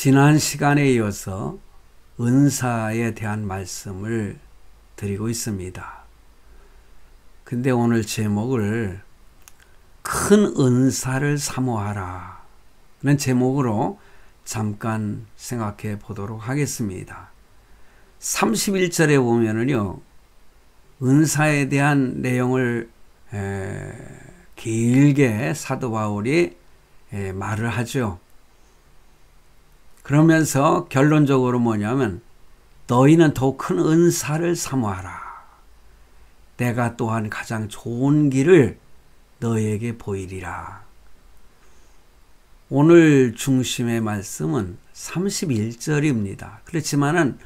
지난 시간에 이어서 은사에 대한 말씀을 드리고 있습니다. 근데 오늘 제목을 큰 은사를 사모하라 라는 제목으로 잠깐 생각해 보도록 하겠습니다. 31절에 보면은요, 은사에 대한 내용을 길게 사도 바울이 말을 하죠. 그러면서 결론적으로 뭐냐면 너희는 더욱 큰 은사를 사모하라. 내가 또한 가장 좋은 길을 너희에게 보이리라. 오늘 중심의 말씀은 31절입니다. 그렇지만은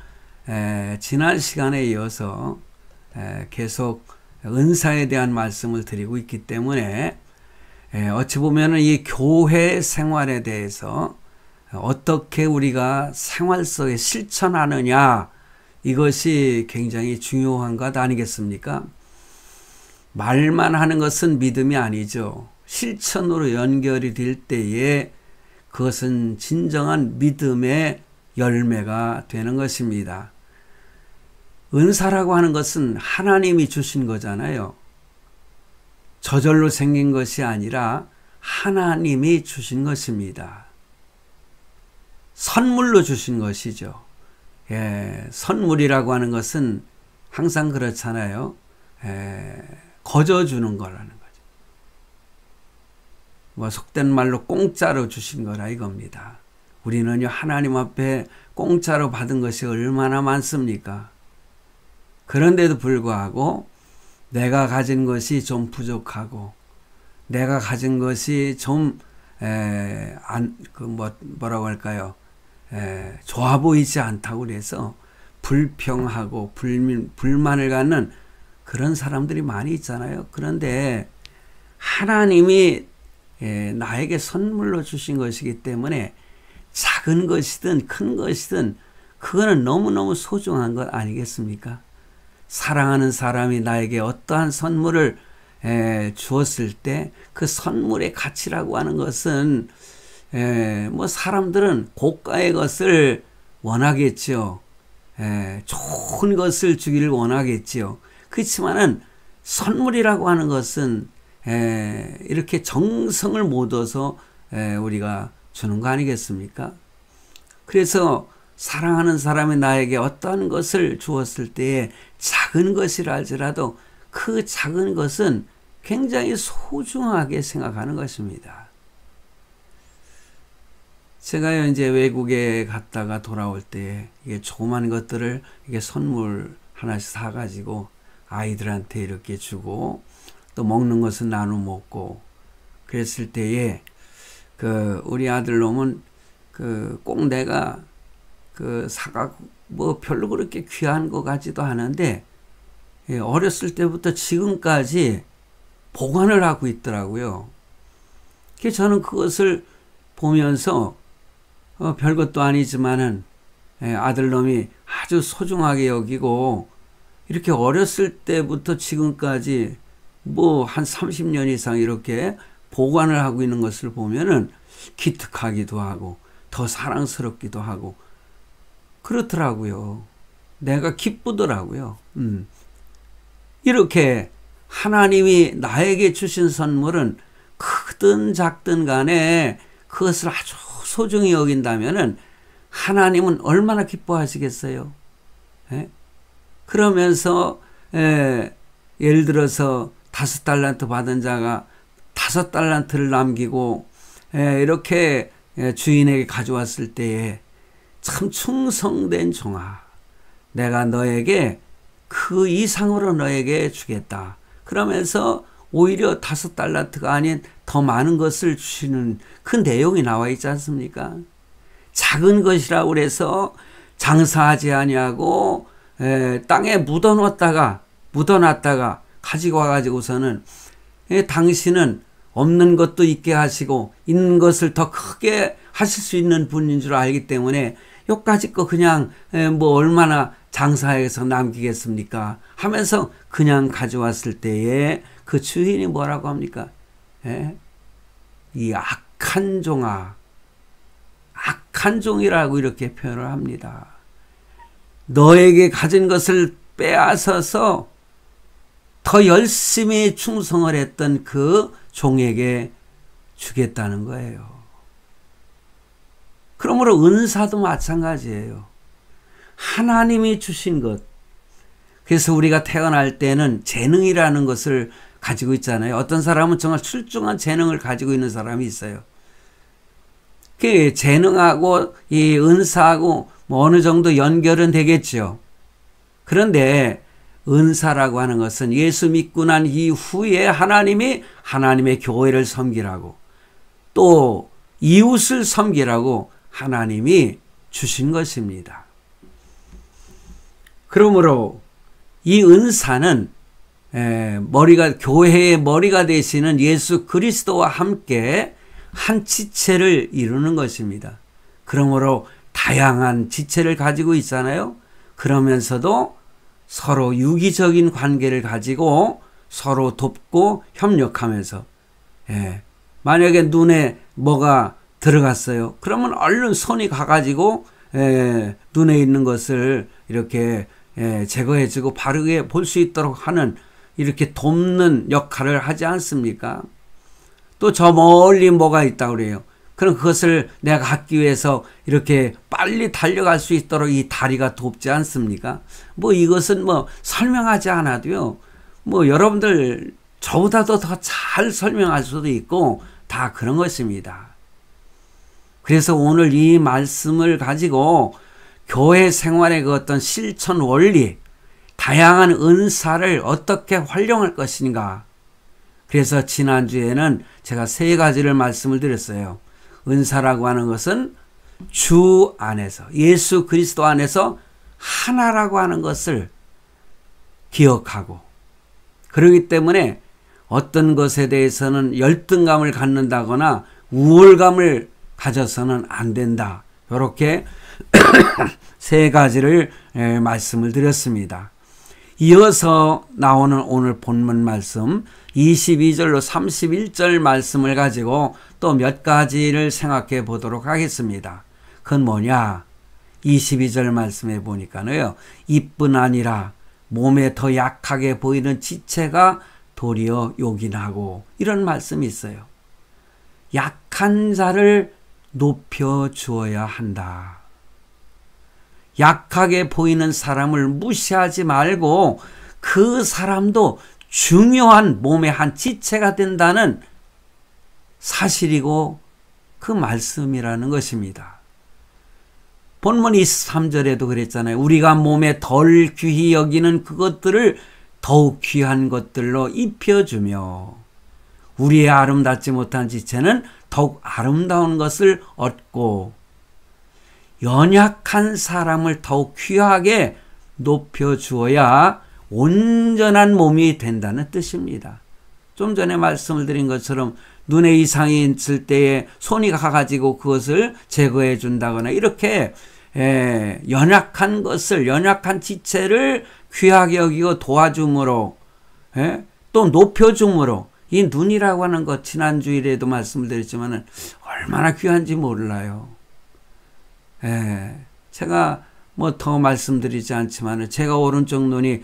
지난 시간에 이어서 계속 은사에 대한 말씀을 드리고 있기 때문에 어찌 보면은 이 교회 생활에 대해서 어떻게 우리가 생활 속에 실천하느냐, 이것이 굉장히 중요한 것 아니겠습니까? 말만 하는 것은 믿음이 아니죠. 실천으로 연결이 될 때에 그것은 진정한 믿음의 열매가 되는 것입니다. 은사라고 하는 것은 하나님이 주신 거잖아요. 저절로 생긴 것이 아니라 하나님이 주신 것입니다. 선물로 주신 것이죠. 선물이라고 하는 것은 항상 그렇잖아요. 거저 주는 거라는 거죠. 뭐 속된 말로 공짜로 주신 거라 이겁니다. 우리는요, 하나님 앞에 공짜로 받은 것이 얼마나 많습니까? 그런데도 불구하고 내가 가진 것이 좀 부족하고 내가 가진 것이 좀 뭐라고 할까요? 좋아 보이지 않다고 그래서 불평하고 불만을 갖는 그런 사람들이 많이 있잖아요. 그런데 하나님이 나에게 선물로 주신 것이기 때문에 작은 것이든 큰 것이든 그거는 너무너무 소중한 것 아니겠습니까? 사랑하는 사람이 나에게 어떠한 선물을 주었을 때 그 선물의 가치라고 하는 것은 뭐 사람들은 고가의 것을 원하겠죠. 좋은 것을 주기를 원하겠죠. 그렇지만은 선물이라고 하는 것은 이렇게 정성을 묻어서 우리가 주는 거 아니겠습니까? 그래서 사랑하는 사람이 나에게 어떠한 것을 주었을 때에 작은 것이라 할지라도 그 작은 것은 굉장히 소중하게 생각하는 것입니다. 제가 이제 외국에 갔다가 돌아올 때 이게 조그만 것들을 이게 선물 하나씩 사가지고 아이들한테 이렇게 주고 또 먹는 것은 나눠 먹고 그랬을 때에 우리 아들 놈은 꼭 내가 사가 뭐 별로 그렇게 귀한 것 같지도 않은데 어렸을 때부터 지금까지 보관을 하고 있더라고요. 그래서 저는 그것을 보면서 별것도 아니지만은 아들놈이 아주 소중하게 여기고 이렇게 어렸을 때부터 지금까지 뭐 한 30년 이상 이렇게 보관을 하고 있는 것을 보면은 기특하기도 하고 더 사랑스럽기도 하고 그렇더라고요. 내가 기쁘더라고요. 이렇게 하나님이 나에게 주신 선물은 크든 작든 간에 그것을 아주 소중히 여긴다면은 하나님은 얼마나 기뻐하시겠어요? 그러면서 예를 들어서 5달란트 받은 자가 5달란트를 남기고 이렇게 주인에게 가져왔을 때에 참 충성된 종아, 내가 너에게 그 이상으로 너에게 주겠다. 그러면서 오히려 5달란트가 아닌 더 많은 것을 주시는 그 내용이 나와 있지 않습니까? 작은 것이라고 그래서 장사하지 아니하고 땅에 묻어놨다가 가지고 와가지고서는 당신은 없는 것도 있게 하시고 있는 것을 더 크게 하실 수 있는 분인 줄 알기 때문에 요까지 거 그냥 뭐 얼마나 장사해서 남기겠습니까? 하면서 그냥 가져왔을 때에 그 주인이 뭐라고 합니까? 이 악한 종아, 악한 종이라고 이렇게 표현을 합니다. 너에게 가진 것을 빼앗아서 더 열심히 충성을 했던 그 종에게 주겠다는 거예요. 그러므로 은사도 마찬가지예요. 하나님이 주신 것. 그래서 우리가 태어날 때는 재능이라는 것을 가지고 있잖아요. 어떤 사람은 정말 출중한 재능을 가지고 있는 사람이 있어요. 그 재능하고 이 은사하고 뭐 어느 정도 연결은 되겠죠. 그런데 은사라고 하는 것은 예수 믿고 난 이후에 하나님이 하나님의 교회를 섬기라고 또 이웃을 섬기라고 하나님이 주신 것입니다. 그러므로 이 은사는 교회의 머리가 되시는 예수 그리스도와 함께 한 지체를 이루는 것입니다. 그러므로 다양한 지체를 가지고 있잖아요. 그러면서도 서로 유기적인 관계를 가지고 서로 돕고 협력하면서 만약에 눈에 뭐가 들어갔어요. 그러면 얼른 손이 가가지고 눈에 있는 것을 이렇게 제거해주고 바르게 볼 수 있도록 하는 이렇게 돕는 역할을 하지 않습니까? 또 저 멀리 뭐가 있다고 그래요. 그럼 그것을 내가 갖기 위해서 이렇게 빨리 달려갈 수 있도록 이 다리가 돕지 않습니까? 뭐 이것은 뭐 설명하지 않아도요. 뭐 여러분들 저보다도 더 잘 설명할 수도 있고 다 그런 것입니다. 그래서 오늘 이 말씀을 가지고 교회 생활의 그 어떤 실천 원리, 다양한 은사를 어떻게 활용할 것인가. 그래서 지난주에는 제가 3가지를 말씀을 드렸어요. 은사라고 하는 것은 주 안에서, 예수 그리스도 안에서 하나라고 하는 것을 기억하고, 그렇기 때문에 어떤 것에 대해서는 열등감을 갖는다거나 우월감을 가져서는 안 된다. 이렇게 3가지를 말씀을 드렸습니다. 이어서 나오는 오늘 본문 말씀 22절로 31절 말씀을 가지고 또 몇 가지를 생각해 보도록 하겠습니다. 그건 뭐냐? 22절 말씀에 보니까요. 이뿐 아니라 몸에 더 약하게 보이는 지체가 도리어 요긴하고, 이런 말씀이 있어요. 약한 자를 높여 주어야 한다. 약하게 보이는 사람을 무시하지 말고 그 사람도 중요한 몸의 한 지체가 된다는 사실이고 그 말씀이라는 것입니다. 본문 23절에도 그랬잖아요. 우리가 몸에 덜 귀히 여기는 그것들을 더욱 귀한 것들로 입혀주며 우리의 아름답지 못한 지체는 더욱 아름다운 것을 얻고 연약한 사람을 더욱 귀하게 높여주어야 온전한 몸이 된다는 뜻입니다. 좀 전에 말씀을 드린 것처럼 눈에 이상이 있을 때에 손이 가가지고 그것을 제거해 준다거나 이렇게 연약한 것을, 연약한 지체를 귀하게 여기고 도와줌으로 또 높여줌으로, 이 눈이라고 하는 것 지난주일에도 말씀을 드렸지만 얼마나 귀한지 몰라요. 제가 뭐 더 말씀드리지 않지만 제가 오른쪽 눈이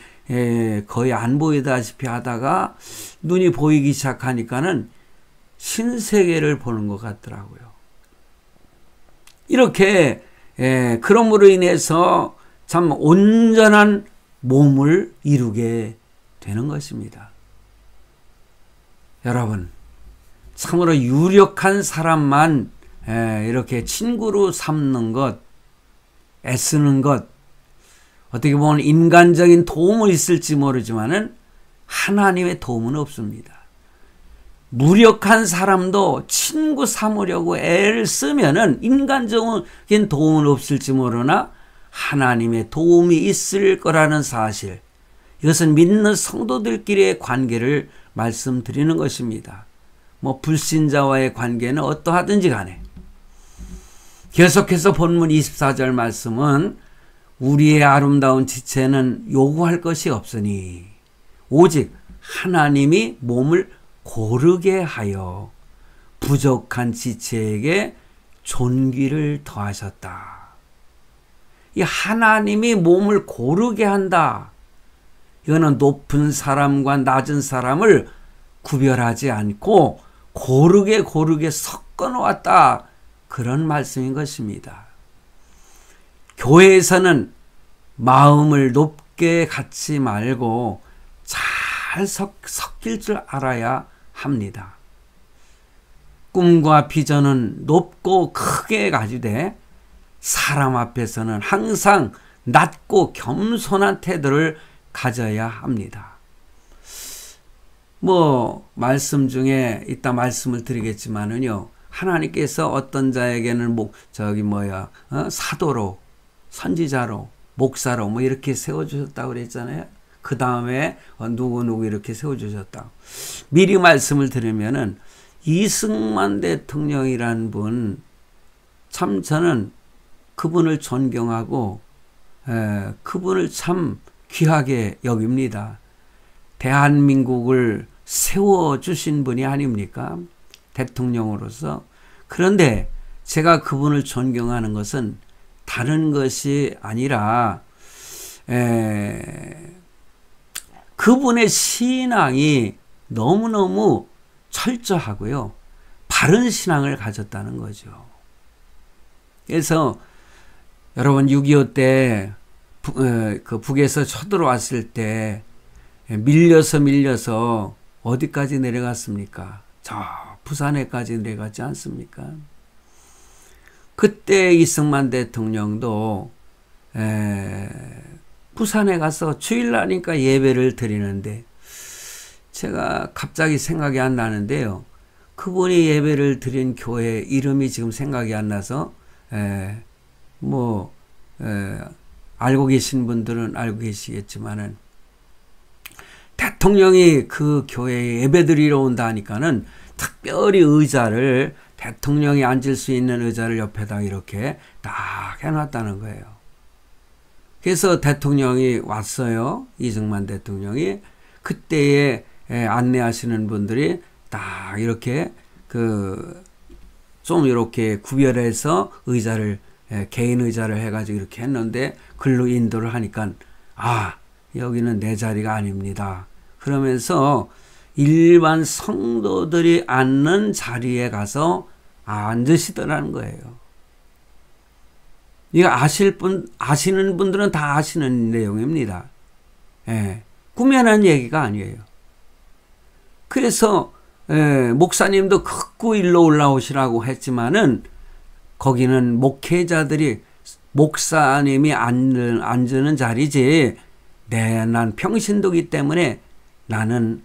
거의 안 보이다시피 하다가 눈이 보이기 시작하니까는 신세계를 보는 것 같더라고요. 이렇게 그럼으로 인해서 참 온전한 몸을 이루게 되는 것입니다. 여러분, 참으로 유력한 사람만 이렇게 친구로 삼는 것, 애쓰는 것, 어떻게 보면 인간적인 도움은 있을지 모르지만은 하나님의 도움은 없습니다. 무력한 사람도 친구 삼으려고 애를 쓰면은 인간적인 도움은 없을지 모르나 하나님의 도움이 있을 거라는 사실, 이것은 믿는 성도들끼리의 관계를 말씀드리는 것입니다. 뭐 불신자와의 관계는 어떠하든지 간에. 계속해서 본문 24절 말씀은 우리의 아름다운 지체는 요구할 것이 없으니 오직 하나님이 몸을 고르게 하여 부족한 지체에게 존귀를 더하셨다. 이 하나님이 몸을 고르게 한다. 이거는 높은 사람과 낮은 사람을 구별하지 않고 고르게 섞어 놓았다. 그런 말씀인 것입니다. 교회에서는 마음을 높게 갖지 말고 잘 섞일 줄 알아야 합니다. 꿈과 비전은 높고 크게 가지되 사람 앞에서는 항상 낮고 겸손한 태도를 가져야 합니다. 말씀 중에 이따 말씀을 드리겠지만은요, 하나님께서 어떤 자에게는 사도로, 선지자로, 목사로 이렇게 세워주셨다고 그랬잖아요. 그 다음에 누구 이렇게 세워주셨다. 미리 말씀을 드리면은 이승만 대통령이란 분, 참 저는 그분을 존경하고 그분을 참 귀하게 여깁니다. 대한민국을 세워주신 분이 아닙니까? 대통령으로서. 그런데 제가 그분을 존경하는 것은 다른 것이 아니라 그분의 신앙이 너무너무 철저하고요. 바른 신앙을 가졌다는 거죠. 그래서 여러분 6.25 때 북에서 쳐들어왔을 때 밀려서 어디까지 내려갔습니까? 저 부산에까지 내려갔지 않습니까? 그때 이승만 대통령도 부산에 가서 주일날이니까 예배를 드리는데 제가 갑자기 생각이 안 나는데요. 그분이 예배를 드린 교회 이름이 지금 생각이 안 나서 알고 계신 분들은 알고 계시겠지만은 대통령이 그 교회에 예배 드리러 온다 하니까는 특별히 의자를 대통령이 앉을 수 있는 의자를 옆에다 이렇게 딱 해놨다는 거예요. 그래서 대통령이 왔어요. 이승만 대통령이. 그때에 안내하시는 분들이 딱 이렇게 좀 이렇게 구별해서 의자를 개인 의자를 해가지고 이렇게 했는데 글로 인도를 하니까 여기는 내 자리가 아닙니다. 그러면서 일반 성도들이 앉는 자리에 가서 앉으시더라는 거예요. 이거 아시는 분들은 다 아시는 내용입니다. 꾸며낸 얘기가 아니에요. 그래서 목사님도 극구 일로 올라오시라고 했지만은 거기는 목회자들이 목사님이 앉는 자리지 난 평신도기 때문에 나는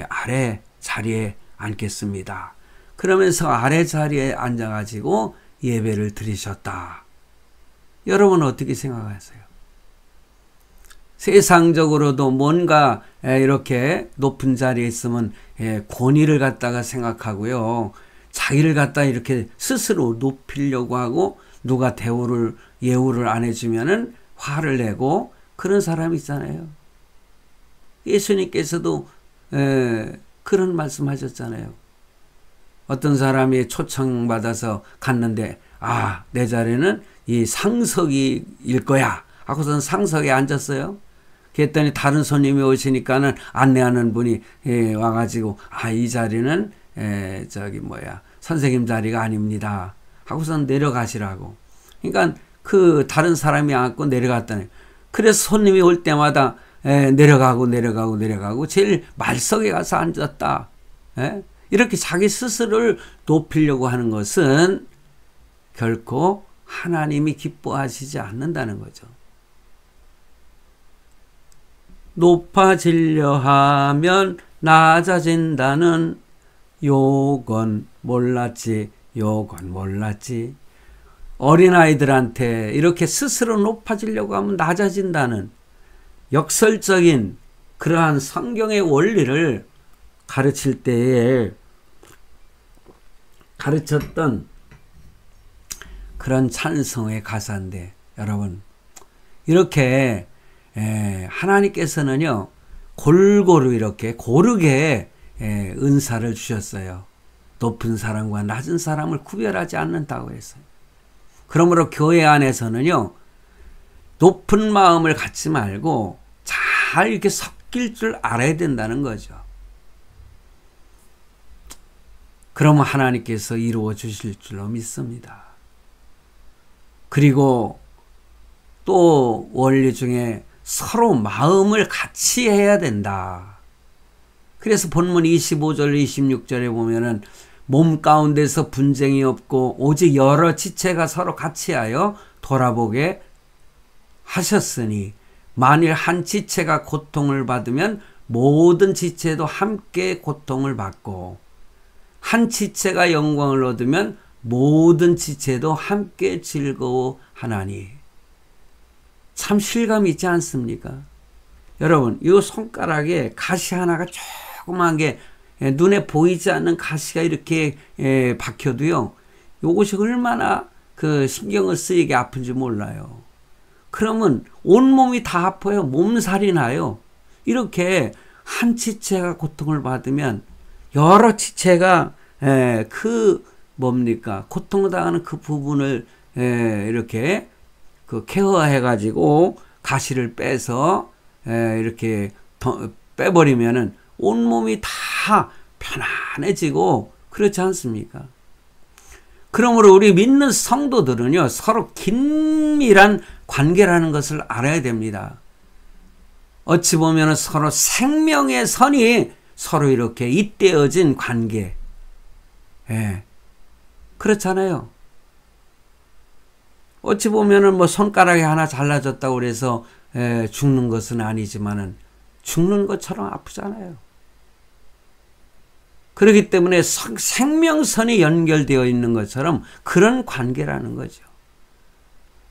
아래 자리에 앉겠습니다. 그러면서 아래 자리에 앉아가지고 예배를 드리셨다. 여러분 어떻게 생각하세요? 세상적으로도 뭔가 이렇게 높은 자리에 있으면 권위를 갖다가 생각하고요. 자기를 갖다 이렇게 스스로 높이려고 하고 누가 예우를 안 해주면은 화를 내고 그런 사람이 있잖아요. 예수님께서도 그런 말씀 하셨잖아요. 어떤 사람이 초청받아서 갔는데 내 자리는 이 상석일 거야 하고선 상석에 앉았어요. 그랬더니 다른 손님이 오시니까는 안내하는 분이 와가지고 이 자리는 선생님 자리가 아닙니다 하고선 내려가시라고. 그러니까 그 다른 사람이 앉고 내려갔다니. 그래서 손님이 올 때마다 내려가고 제일 말석에 가서 앉았다. 이렇게 자기 스스로를 높이려고 하는 것은 결코 하나님이 기뻐하시지 않는다는 거죠. 높아지려 하면 낮아진다는 요건 몰랐지. 어린아이들한테 이렇게 스스로 높아지려고 하면 낮아진다는 역설적인 그러한 성경의 원리를 가르칠 때에 가르쳤던 그런 찬송의 가사인데 여러분 이렇게 하나님께서는요 골고루 이렇게 고르게 은사를 주셨어요. 높은 사람과 낮은 사람을 구별하지 않는다고 했어요. 그러므로 교회 안에서는요, 높은 마음을 갖지 말고 잘 이렇게 섞일 줄 알아야 된다는 거죠. 그러면 하나님께서 이루어 주실 줄로 믿습니다. 그리고 또 원리 중에 서로 마음을 같이 해야 된다. 그래서 본문 25절 26절에 보면은 몸 가운데서 분쟁이 없고 오직 여러 지체가 서로 같이 하여 돌아보게 하셨으니 만일 한 지체가 고통을 받으면 모든 지체도 함께 고통을 받고 한 지체가 영광을 얻으면 모든 지체도 함께 즐거워하나니. 참 실감 있지 않습니까? 여러분, 이 손가락에 가시 하나가 조그만 게 눈에 보이지 않는 가시가 이렇게 박혀도요, 이것이 얼마나 그 신경을 쓰이게 아픈지 몰라요. 그러면 온몸이 다 아파요. 몸살이 나요. 이렇게 한 지체가 고통을 받으면 여러 지체가 고통을 당하는 그 부분을 이렇게 그 케어해가지고 가시를 빼서 이렇게 빼버리면은 온몸이 다 편안해지고 그렇지 않습니까? 그러므로 우리 믿는 성도들은요, 서로 긴밀한 관계라는 것을 알아야 됩니다. 어찌 보면 서로 생명의 선이 서로 이렇게 잇대어진 관계. 그렇잖아요. 어찌 보면은 뭐 손가락이 하나 잘라졌다고 그래서 죽는 것은 아니지만은 죽는 것처럼 아프잖아요. 그렇기 때문에 생명선이 연결되어 있는 것처럼 그런 관계라는 거죠.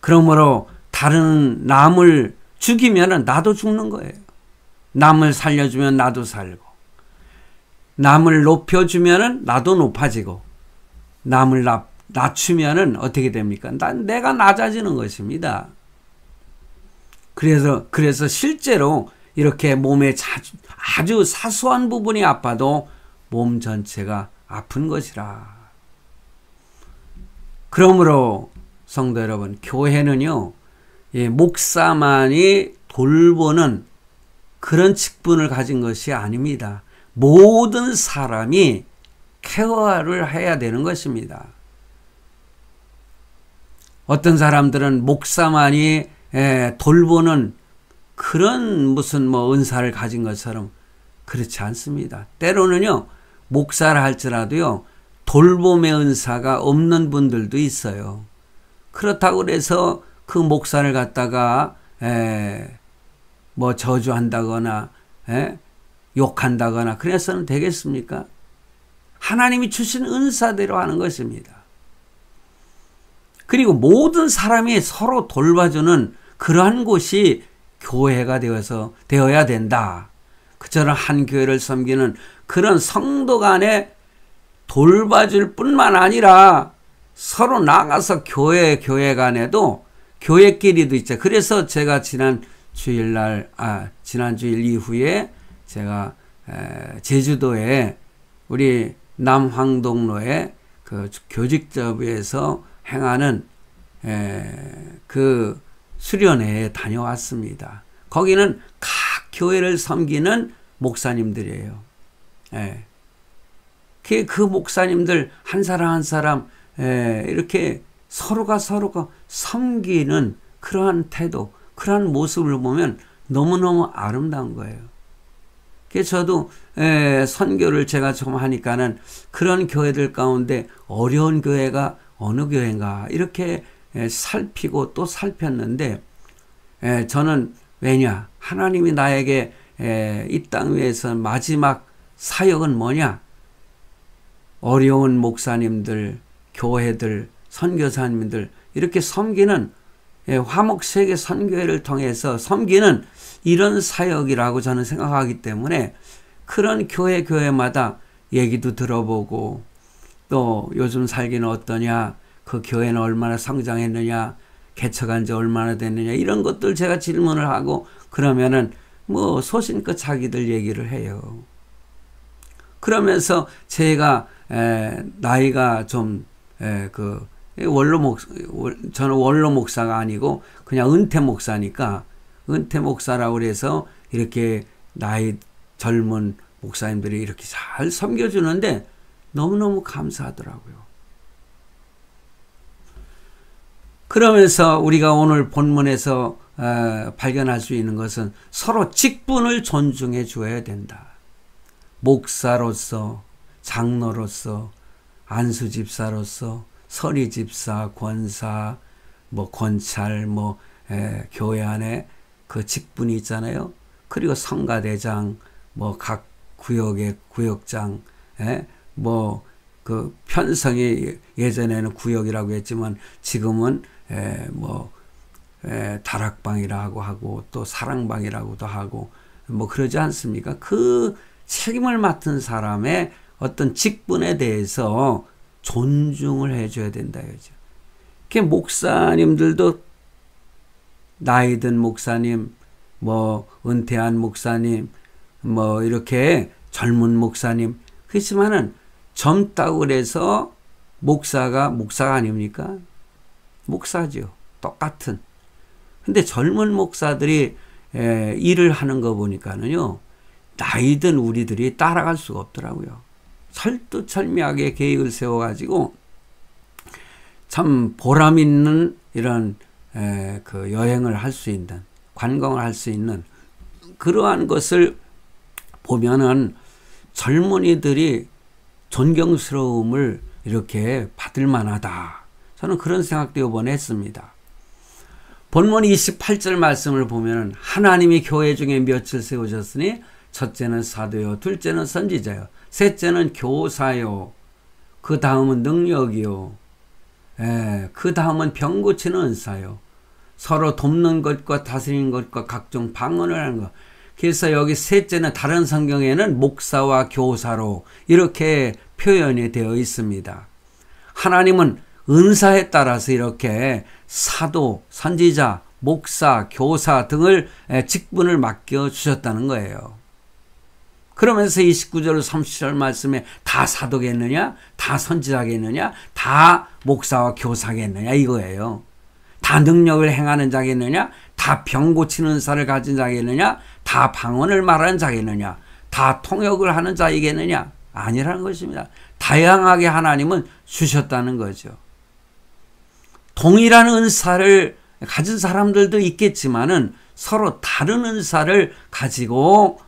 그러므로 다른 남을 죽이면 나도 죽는 거예요. 남을 살려주면 나도 살고, 남을 높여주면 나도 높아지고, 남을 낮추면 어떻게 됩니까? 내가 낮아지는 것입니다. 그래서 실제로 이렇게 몸에 아주 사소한 부분이 아파도 몸 전체가 아픈 것이라. 그러므로 성도 여러분, 교회는요, 목사만이 돌보는 그런 직분을 가진 것이 아닙니다. 모든 사람이 케어를 해야 되는 것입니다. 어떤 사람들은 목사만이 돌보는 그런 무슨 은사를 가진 것처럼 그렇지 않습니다. 때로는요, 목사를 할지라도요, 돌봄의 은사가 없는 분들도 있어요. 그렇다고 해서 그 목사를 갖다가 저주한다거나 욕한다거나 그래서는 되겠습니까? 하나님이 주신 은사대로 하는 것입니다. 그리고 모든 사람이 서로 돌봐주는 그러한 곳이 교회가 되어야 된다. 그처럼 한 교회를 섬기는 그런 성도 간에 돌봐줄 뿐만 아니라 서로 나가서 교회 간에도 교회끼리도 있죠. 그래서 제가 지난주일 이후에 제가 제주도에 우리 남황동로에 그 교직접에서 행하는 그 수련회에 다녀왔습니다. 거기는 각 교회를 섬기는 목사님들이에요. 그 목사님들 한 사람 한 사람 이렇게 서로가 섬기는 그러한 태도, 그러한 모습을 보면 너무너무 아름다운 거예요. 그래서 저도 선교를 제가 좀 하니까는 그런 교회들 가운데 어려운 교회가 어느 교회인가 이렇게 살피고 또 살폈는데, 저는 왜냐, 하나님이 나에게 이 땅 위에서 마지막 사역은 뭐냐, 어려운 목사님들, 교회들, 선교사님들 이렇게 섬기는 화목세계 선교회를 통해서 섬기는 이런 사역이라고 저는 생각하기 때문에 그런 교회마다 얘기도 들어보고, 또 요즘 살기는 어떠냐, 그 교회는 얼마나 성장했느냐, 개척한 지 얼마나 됐느냐, 이런 것들 제가 질문을 하고 그러면은 소신껏 자기들 얘기를 해요. 그러면서 제가 나이가 좀 저는 원로 목사가 아니고 그냥 은퇴 목사니까 은퇴 목사라고 그래서 이렇게 나이 젊은 목사님들이 이렇게 잘 섬겨주는데 너무너무 감사하더라고요. 그러면서 우리가 오늘 본문에서 발견할 수 있는 것은 서로 직분을 존중해 주어야 된다. 목사로서, 장로로서, 안수집사로서, 서리집사, 권사, 권찰, 교회 안에 그 직분이 있잖아요. 그리고 성가대장, 각 구역의 구역장, 그 편성이 예전에는 구역이라고 했지만 지금은 다락방이라고 하고 또 사랑방이라고도 하고 그러지 않습니까? 그 책임을 맡은 사람의 어떤 직분에 대해서 존중을 해줘야 된다 이거죠. 목사님들도 나이 든 목사님, 은퇴한 목사님, 이렇게 젊은 목사님, 그렇지만은 젊다고 그래서 목사가 아닙니까? 목사죠. 똑같은. 근데 젊은 목사들이 일을 하는 거 보니까는요, 나이 든 우리들이 따라갈 수가 없더라고요. 철두철미하게 계획을 세워가지고 참 보람 있는 이런 그 여행을 할 수 있는, 관광을 할 수 있는 그러한 것을 보면은 젊은이들이 존경스러움을 이렇게 받을 만하다. 저는 그런 생각도 이번에 했습니다. 본문 28절 말씀을 보면 하나님이 교회 중에 몇을 세우셨으니 첫째는 사도요, 둘째는 선지자요, 셋째는 교사요, 그 다음은 능력이요, 그 다음은 병 고치는 은사요, 서로 돕는 것과 다스리는 것과 각종 방언을 하는 것. 그래서 여기 셋째는 다른 성경에는 목사와 교사로 이렇게 표현이 되어 있습니다. 하나님은 은사에 따라서 이렇게 사도, 선지자, 목사, 교사 등을 직분을 맡겨주셨다는 거예요. 그러면서 29절 30절 말씀에 다 사도겠느냐, 다 선지자겠느냐, 다 목사와 교사겠느냐 이거예요. 다 능력을 행하는 자겠느냐, 다 병 고치는 은사를 가진 자겠느냐, 다 방언을 말하는 자겠느냐, 다 통역을 하는 자이겠느냐, 아니라는 것입니다. 다양하게 하나님은 주셨다는 거죠. 동일한 은사를 가진 사람들도 있겠지만은 서로 다른 은사를 가지고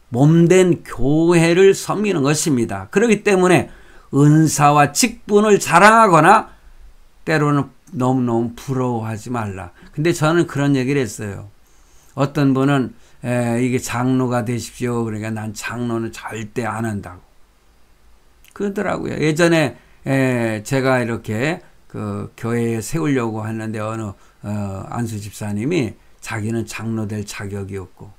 몸된 교회를 섬기는 것입니다. 그렇기 때문에 은사와 직분을 자랑하거나 때로는 너무너무 부러워하지 말라. 근데 저는 그런 얘기를 했어요. 어떤 분은 이게 장로가 되십시오. 그러니까 난 장로는 절대 안 한다고 그러더라고요. 예전에 제가 이렇게 그 교회에 세우려고 했는데 어느 안수 집사님이 자기는 장로 될 자격이 없고,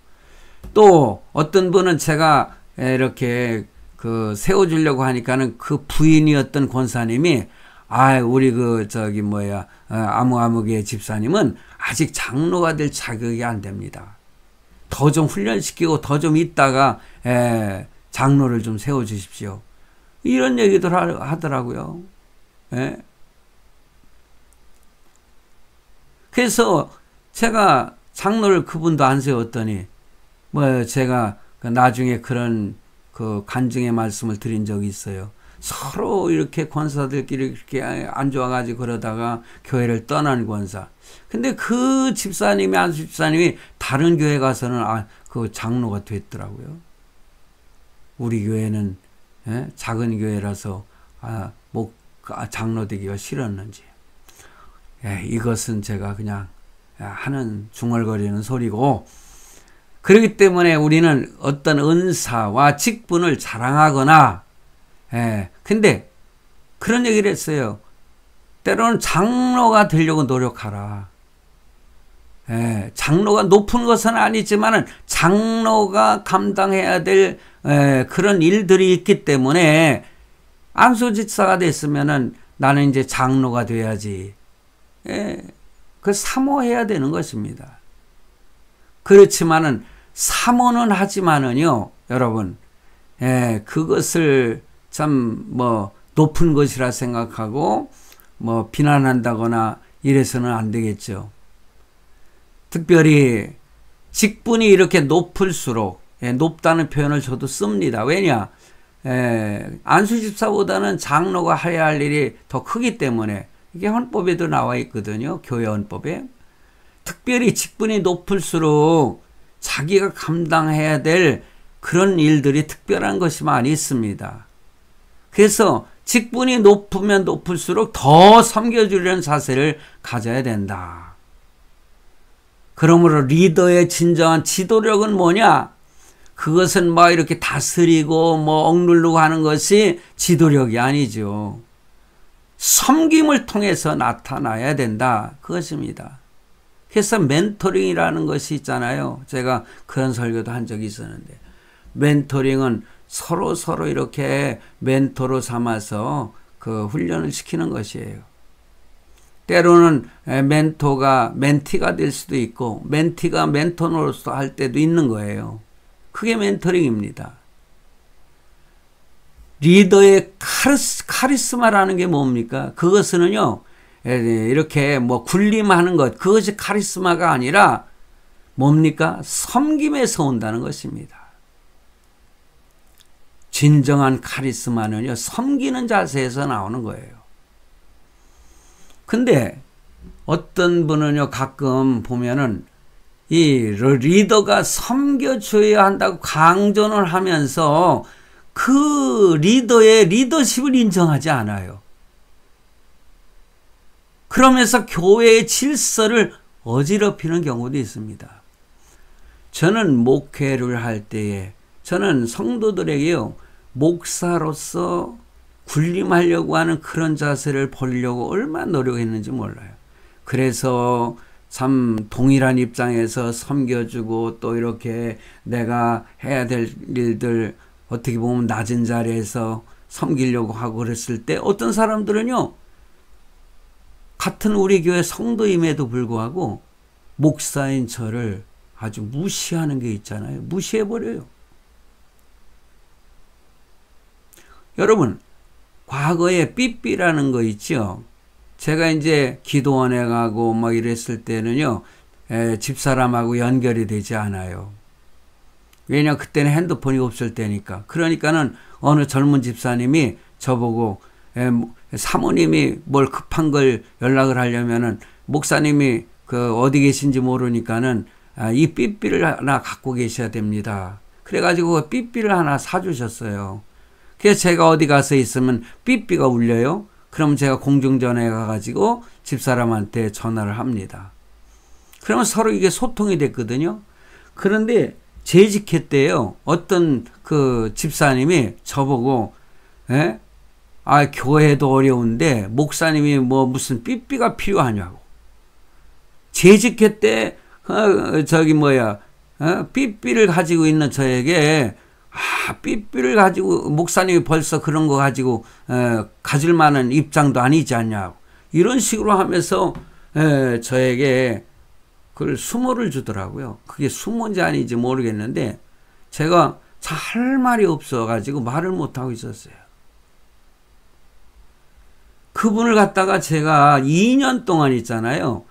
또 어떤 분은 제가 이렇게 그 세워주려고 하니까는 그 부인이었던 권사님이 우리 아무개 집사님은 아직 장로가 될 자격이 안 됩니다. 더 좀 훈련시키고 더 좀 있다가 장로를 좀 세워주십시오. 이런 얘기들 하더라고요. 그래서 제가 장로를 그분도 안 세웠더니 제가 나중에 그런 그 간증의 말씀을 드린 적이 있어요. 서로 이렇게 권사들끼리 이렇게 안 좋아가지고 그러다가 교회를 떠난 권사. 근데 그 집사님이, 안수 집사님이 다른 교회 가서는 그 장로가 됐더라고요. 우리 교회는 작은 교회라서 장로 되기가 싫었는지. 이것은 제가 그냥 하는 중얼거리는 소리고, 그렇기 때문에 우리는 어떤 은사와 직분을 자랑하거나, 근데 그런 얘기를 했어요. 때로는 장로가 되려고 노력하라. 장로가 높은 것은 아니지만은 장로가 감당해야 될 그런 일들이 있기 때문에 안수집사가 됐으면은 나는 이제 장로가 돼야지. 그 사모해야 되는 것입니다. 그렇지만은 사모는 하지만은요, 여러분, 그것을 참 뭐 높은 것이라 생각하고 뭐 비난한다거나 이래서는 안 되겠죠. 특별히 직분이 이렇게 높을수록, 높다는 표현을 저도 씁니다. 왜냐? 안수집사보다는 장로가 해야 할 일이 더 크기 때문에, 이게 헌법에도 나와 있거든요. 교회 헌법에. 특별히 직분이 높을수록 자기가 감당해야 될 그런 일들이 특별한 것이 많이 있습니다. 그래서 직분이 높으면 높을수록 더 섬겨주려는 자세를 가져야 된다. 그러므로 리더의 진정한 지도력은 뭐냐? 그것은 막 이렇게 다스리고 뭐 억누르고 하는 것이 지도력이 아니죠. 섬김을 통해서 나타나야 된다. 그것입니다. 그래서 멘토링이라는 것이 있잖아요. 제가 그런 설교도 한 적이 있었는데, 멘토링은 서로 이렇게 멘토로 삼아서 그 훈련을 시키는 것이에요. 때로는 멘토가 멘티가 될 수도 있고, 멘티가 멘토로서 할 때도 있는 거예요. 그게 멘토링입니다. 리더의 카리스마라는 게 뭡니까? 그것은요, 이렇게 뭐 군림하는 것, 그것이 카리스마가 아니라 뭡니까? 섬김에서 온다는 것입니다. 진정한 카리스마는요, 섬기는 자세에서 나오는 거예요. 근데 어떤 분은요, 가끔 보면은 이 리더가 섬겨줘야 한다고 강조를 하면서 그 리더의 리더십을 인정하지 않아요. 그러면서 교회의 질서를 어지럽히는 경우도 있습니다. 저는 목회를 할 때에 저는 성도들에게요, 목사로서 군림하려고 하는 그런 자세를 보려고 얼마나 노력했는지 몰라요. 그래서 참 동일한 입장에서 섬겨주고, 또 이렇게 내가 해야 될 일들 어떻게 보면 낮은 자리에서 섬기려고 하고 그랬을 때, 어떤 사람들은요, 같은 우리 교회 성도임에도 불구하고 목사인 저를 아주 무시하는 게 있잖아요. 무시해버려요. 여러분, 과거에 삐삐라는 거 있죠. 제가 이제 기도원에 가고 뭐 이랬을 때는요, 집사람하고 연결이 되지 않아요. 왜냐, 그때는 핸드폰이 없을 때니까. 그러니까는 어느 젊은 집사님이 저보고, 사모님이 뭘 급한 걸 연락을 하려면은 목사님이 그 어디 계신지 모르니까는 이 삐삐를 하나 갖고 계셔야 됩니다. 그래가지고 삐삐를 하나 사주셨어요. 그래서 제가 어디 가서 있으면 삐삐가 울려요. 그럼 제가 공중전화에 가가지고 집사람한테 전화를 합니다. 그러면 서로 이게 소통이 됐거든요. 그런데 재직회 때요, 어떤 그 집사님이 저보고, 교회도 어려운데 목사님이 뭐 무슨 삐삐가 필요하냐고. 재직회 때 삐삐를 가지고 있는 저에게, 삐삐를 가지고 목사님이 벌써 그런 거 가지고 가질 만한 입장도 아니지 않냐고. 이런 식으로 하면서 저에게 그걸 수모를 주더라고요. 그게 수모인지 아닌지 모르겠는데 제가 할 말이 없어가지고 말을 못하고 있었어요. 그분을 갖다가 제가 2년 동안 있잖아요.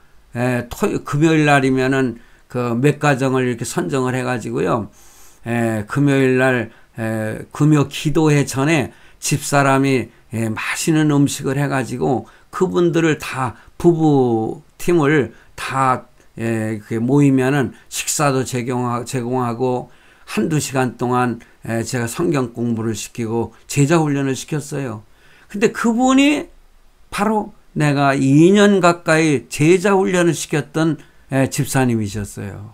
금요일 날이면은 그 몇 가정을 이렇게 선정을 해가지고요. 금요일 날 금요 기도회 전에 집사람이 맛있는 음식을 해가지고 그분들을 다 부부 팀을 다 모이면은 식사도 제공하고 한두 시간 동안 제가 성경 공부를 시키고 제자 훈련을 시켰어요. 근데 그분이 바로 내가 2년 가까이 제자 훈련을 시켰던 집사님이셨어요.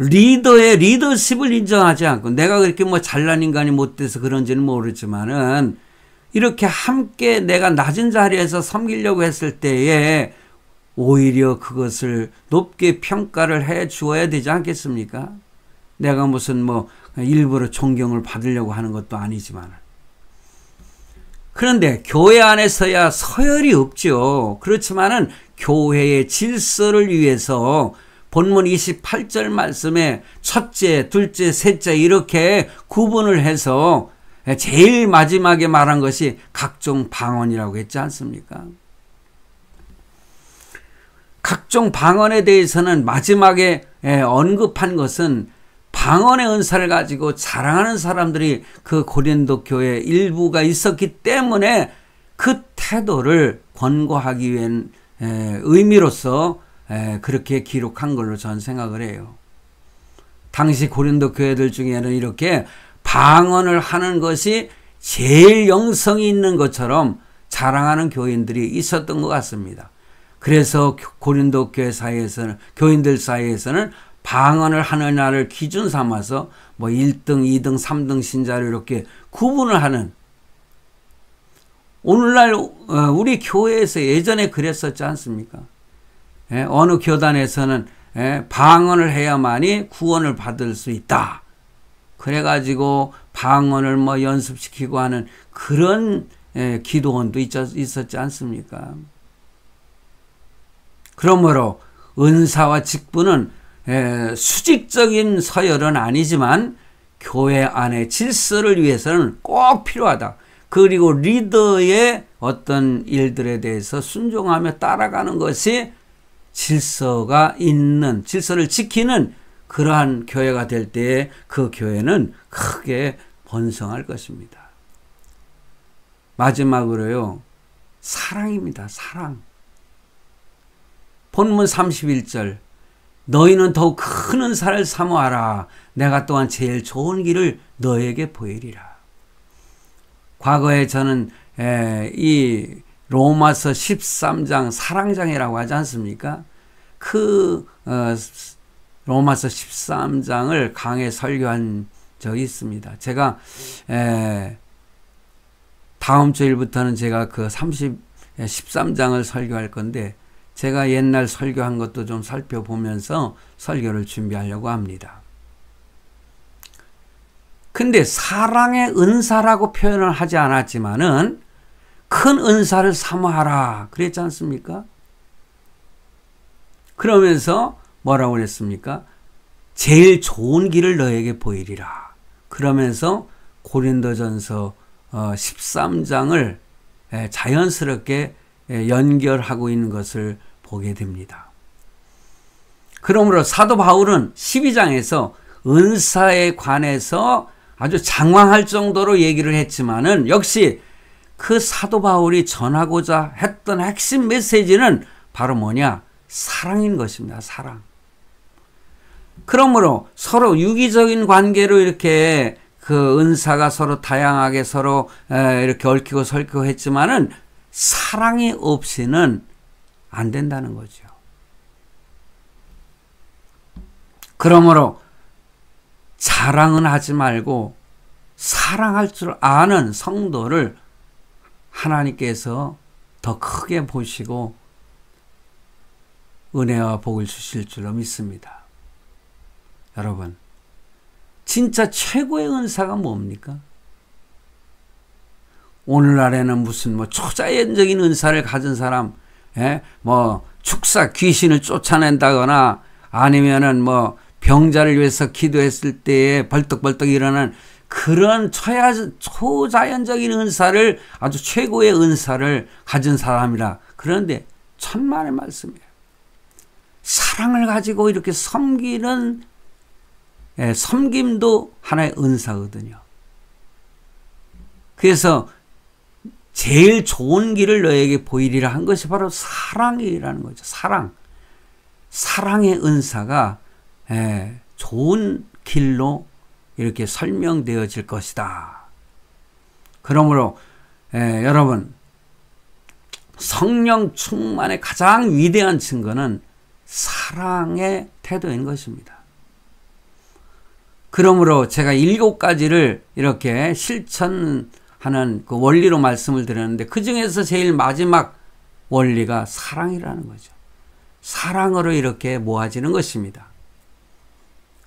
리더의 리더십을 인정하지 않고, 내가 그렇게 뭐 잘난 인간이 못 돼서 그런지는 모르지만은 이렇게 함께 내가 낮은 자리에서 섬기려고 했을 때에 오히려 그것을 높게 평가를 해 주어야 되지 않겠습니까? 내가 무슨 뭐 일부러 존경을 받으려고 하는 것도 아니지만. 그런데 교회 안에서야 서열이 없죠. 그렇지만은 교회의 질서를 위해서 본문 28절 말씀에 첫째, 둘째, 셋째 이렇게 구분을 해서 제일 마지막에 말한 것이 각종 방언이라고 했지 않습니까? 각종 방언에 대해서는 마지막에 언급한 것은 방언의 은사를 가지고 자랑하는 사람들이 그 고린도 교회 일부가 있었기 때문에 그 태도를 권고하기 위한 의미로서 그렇게 기록한 걸로 저는 생각을 해요. 당시 고린도 교회들 중에는 이렇게 방언을 하는 것이 제일 영성이 있는 것처럼 자랑하는 교인들이 있었던 것 같습니다. 그래서 고린도 교회 사이에서는, 교인들 사이에서는 방언을 하는 날을 기준 삼아서 뭐 1등, 2등, 3등 신자를 이렇게 구분을 하는, 오늘날 우리 교회에서 예전에 그랬었지 않습니까? 어느 교단에서는 방언을 해야만이 구원을 받을 수 있다. 그래가지고 방언을 뭐 연습시키고 하는 그런 기도원도 있었지 않습니까? 그러므로 은사와 직분은 수직적인 서열은 아니지만 교회 안의 질서를 위해서는 꼭 필요하다. 그리고 리더의 어떤 일들에 대해서 순종하며 따라가는 것이 질서가 있는, 질서를 지키는 그러한 교회가 될 때에 그 교회는 크게 번성할 것입니다. 마지막으로요, 사랑입니다. 사랑. 본문 31절, 너희는 더욱 큰 은사를 사모하라. 내가 또한 제일 좋은 길을 너에게 보이리라. 과거에 저는 이 로마서 13장 사랑장이라고 하지 않습니까? 그 로마서 13장을 강해 설교한 적이 있습니다. 제가 다음 주일부터는 제가 그 13장을 설교할 건데, 제가 옛날 설교한 것도 좀 살펴보면서 설교를 준비하려고 합니다. 근데 사랑의 은사라고 표현을 하지 않았지만은 큰 은사를 사모하라 그랬지 않습니까? 그러면서 뭐라고 그랬습니까? 제일 좋은 길을 너에게 보이리라. 그러면서 고린도전서 13장을 자연스럽게 연결하고 있는 것을 보게 됩니다. 그러므로 사도 바울은 12장에서 은사에 관해서 아주 장황할 정도로 얘기를 했지만은 역시 그 사도 바울이 전하고자 했던 핵심 메시지는 바로 뭐냐? 사랑인 것입니다. 사랑. 그러므로 서로 유기적인 관계로 이렇게 그 은사가 서로 다양하게 서로 이렇게 얽히고 설키고 했지만은 사랑이 없이는 안 된다는 거죠. 그러므로 자랑은 하지 말고 사랑할 줄 아는 성도를 하나님께서 더 크게 보시고 은혜와 복을 주실 줄로 믿습니다. 여러분, 진짜 최고의 은사가 뭡니까? 오늘날에는 무슨 뭐 초자연적인 은사를 가진 사람, 뭐 축사 귀신을 쫓아낸다거나 아니면은 뭐 병자를 위해서 기도했을 때에 벌떡벌떡 일어나는 그런 초자연적인 은사를, 아주 최고의 은사를 가진 사람이라. 그런데 천만의 말씀이에요. 사랑을 가지고 이렇게 섬기는 섬김도 하나의 은사거든요. 그래서 제일 좋은 길을 너에게 보이리라 한 것이 바로 사랑이라는 거죠. 사랑. 사랑의 은사가 좋은 길로 이렇게 설명되어질 것이다. 그러므로 여러분, 성령 충만의 가장 위대한 증거는 사랑의 태도인 것입니다. 그러므로 제가 7가지를 이렇게 실천하는 그 원리로 말씀을 드렸는데, 그 중에서 제일 마지막 원리가 사랑이라는 거죠. 사랑으로 이렇게 모아지는 것입니다.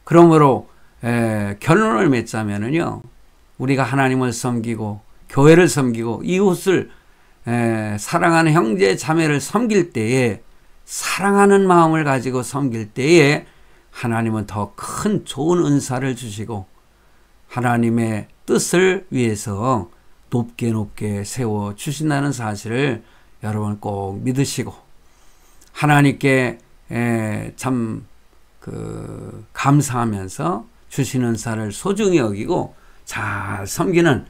그러므로 결론을 맺자면은요, 우리가 하나님을 섬기고 교회를 섬기고 이웃을 사랑하는 형제 자매를 섬길 때에 사랑하는 마음을 가지고 섬길 때에 하나님은 더 큰 좋은 은사를 주시고 하나님의 뜻을 위해서 높게 높게 세워 주신다는 사실을 여러분 꼭 믿으시고 하나님께 참 감사하면서 주신 은사를 소중히 여기고 잘 섬기는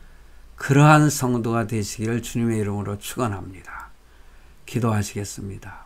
그러한 성도가 되시기를 주님의 이름으로 축원합니다. 기도하시겠습니다.